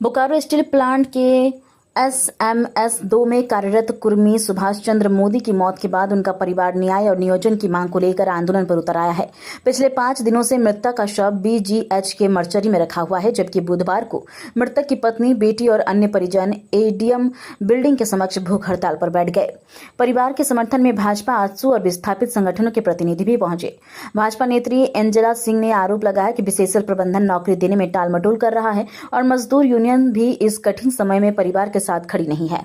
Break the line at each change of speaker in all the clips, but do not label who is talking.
Bokaro steel plant के SMS2 में कार्यरत कुर्मी सुभाष चंद्र मोदी की मौत के बाद उनका परिवार न्याय और नियोजन की मांग को लेकर आंदोलन पर उतर आया है। पिछले 5 दिनों से मृतक का शव BGH के मर्चरी में रखा हुआ है, जबकि बुधवार को मृतक की पत्नी, बेटी और अन्य परिजन ADM बिल्डिंग के समक्ष भूख हड़ताल पर बैठ गए। परिवार के समर्थन में भाजपा, आजसू और विस्थापित संगठनों के प्रतिनिधि भी पहुंचे। भाजपा नेत्री एंजेला सिंह ने आरोप लगाया कि BCCL प्रबंधन नौकरी देने में टालमटोल कर रहा है और मजदूर यूनियन भी इस कठिन समय में परिवार के साथ खड़ी नहीं है।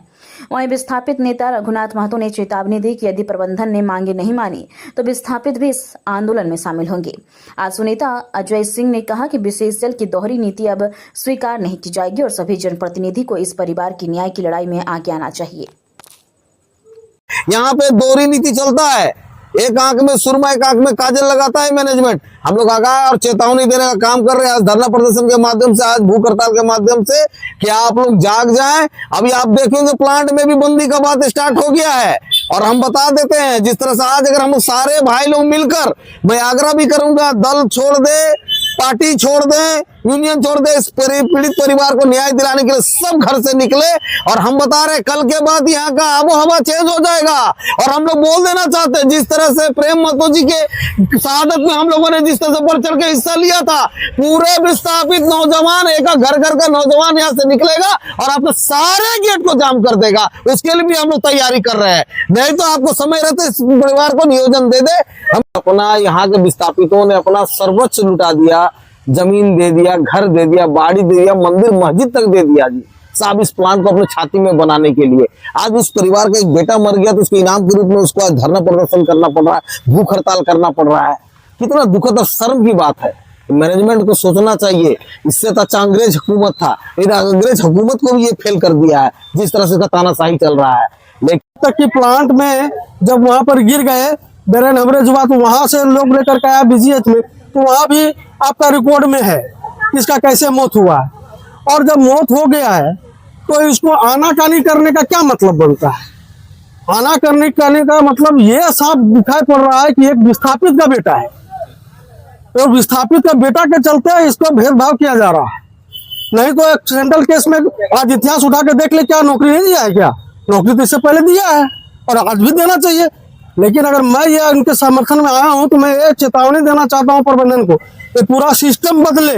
वहीं विस्थापित नेता रघुनाथ महतो ने चेतावनी दी कि यदि प्रबंधन ने मांगे नहीं मानी तो विस्थापित भी इस आंदोलन में शामिल होंगे। आजसू नेता अजय सिंह ने कहा कि BCCL की दोहरी नीति अब स्वीकार नहीं की जाएगी और सभी जनप्रतिनिधि को इस परिवार की न्याय की लड़ाई में आगे आना चाहिए।
यहाँ पे दोहरी नीति चलता है, एक आंख में सुरमा एक आंख में काजल लगाता है मैनेजमेंट। हम लोग आगाह और चेतावनी देने का काम कर रहे हैं, आज धरना प्रदर्शन के माध्यम से, आज भूख हड़ताल के माध्यम से, कि आप लोग जाग जाएं। अभी आप देखेंगे प्लांट में भी बंदी का बात स्टार्ट हो गया है और हम बता देते हैं, जिस तरह से आज अगर हम सारे भाई लोग मिलकर, मैं आग्रह भी करूंगा, दल छोड़ दे, पार्टी छोड़ दे, यूनियन छोड़ दे, इस पीड़ित परिवार को न्याय दिलाने के लिए सब घर से निकले। और हम बता रहे कल के बाद यहाँ का आबो हवा चेंज हो जाएगा। और हम लोग बोल देना चाहते हैं, जिस तरह से प्रेम महतो जी के शहादत में हम लोगों ने जिस तरह से बढ़ चढ़ के हिस्सा लिया था, पूरे विस्थापित नौजवान, एक घर घर का नौजवान यहाँ से निकलेगा और आपके सारे गेट को जाम कर देगा। उसके लिए भी हम लोग तैयारी कर रहे हैं। नहीं तो आपको समय रहते इस परिवार को नियोजन दे दे। हम अपना यहाँ के विस्थापितों ने अपना सर्वोच्च लुटा दिया, जमीन दे दिया, घर दे दिया, बाड़ी दे दिया, मंदिर मस्जिद तक दे दिया जी, साहब इस प्लांट को अपने छाती में बनाने के लिए। आज उस परिवार का एक बेटा मर गया तो उसके इनाम के रूप में उसको आज धरना प्रदर्शन करना पड़ रहा है, भूख हड़ताल करना पड़ रहा है। कितना दुखद और शर्म की बात है। मैनेजमेंट को सोचना चाहिए। इससे तो अच्छा अंग्रेज हुकूमत था, लेकिन अंग्रेज हुकूमत को भी ये फेल कर दिया है, जिस तरह से तानाशाही चल रहा है। लेकिन
तक की प्लांट में जब वहां पर गिर गए, ब्रेन हेमरेज हुआ, तो वहां से लोग लेकर के आया BGH में, तो वहां भी आपका रिकॉर्ड में है इसका कैसे मौत हुआ है। और जब मौत हो गया है तो इसको आनाकानी करने का क्या मतलब बनता है? आनाकानी करने का मतलब ये साफ दिखाई पड़ रहा है कि एक विस्थापित का बेटा है और विस्थापित का बेटा के चलते इसको भेदभाव किया जा रहा है। नहीं तो एक सेंट्रल केस में आज इतिहास उठा के देख ले, क्या नौकरी नहीं दिया है? क्या नौकरी तो इससे पहले दिया है और आज भी देना चाहिए। लेकिन अगर मैं ये उनके समर्थन में आया हूं तो मैं ये चेतावनी देना चाहता हूं प्रबंधन को, ये पूरा सिस्टम बदले।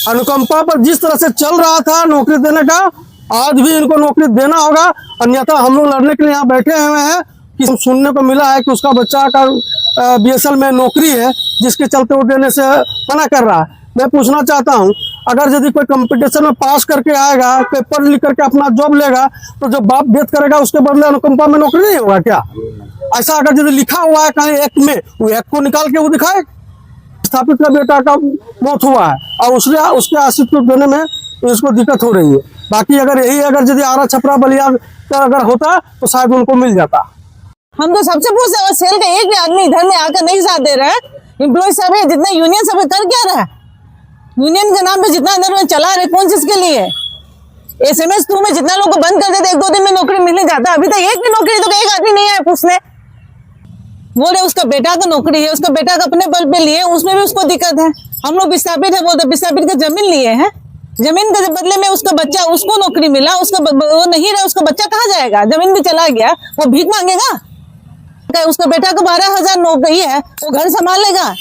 अनुकंपा पर जिस तरह से चल रहा था नौकरी देने का, आज भी इनको नौकरी देना होगा, अन्यथा हम लोग लड़ने के लिए यहाँ बैठे हुए हैं। कि सुनने को मिला है कि उसका बच्चा का BSL में नौकरी है, जिसके चलते वो देने से मना कर रहा है। मैं पूछना चाहता हूं, अगर यदि कोई कंपटीशन में पास करके आएगा, पेपर लिख करके अपना जॉब लेगा, तो जब बाप डेथ करेगा उसके बदले अनुकंपा में नौकरी नहीं होगा क्या? ऐसा अगर यदि लिखा हुआ है कहीं एक्ट में, वो एक्ट को निकाल के वो दिखाए। स्थापित का बेटा का मौत हुआ है और उसके अस्तित्व देने में इसको दिक्कत हो रही है। बाकी अगर यदि आरा छपरा बलिया का अगर होता तो शायद उनको मिल जाता।
हम तो सबसे पूछ रहे, सेल का एक भी आदमी इधर में आकर नहीं साथ दे रहा है। एम्प्लॉय सब है, जितना यूनियन सब कर क्या रहा है? यूनियन के नाम पे जितना इधर में चला रहे, कौन चीज के लिए? SMS2 में जितना लोग को बंद कर देते, 1-2 दिन में नौकरी मिल जाता। अभी तक एक भी नौकरी तो एक आदमी नहीं आया पूछने। बोले उसका बेटा का नौकरी है, उसका बेटा का अपने बल पे लिए, उसमें भी उसको दिक्कत है। हम लोग विस्थापित है, बोलते विस्थापित का जमीन लिए हैं, जमीन के बदले में उसका बच्चा, उसको नौकरी मिला, उसका वो नहीं रहा, उसका बच्चा कहाँ जाएगा? जमीन भी चला गया, वो भीख मांगेगा? उसका बेटा को 12,000 नौकरी है, वो घर संभाल लेगा?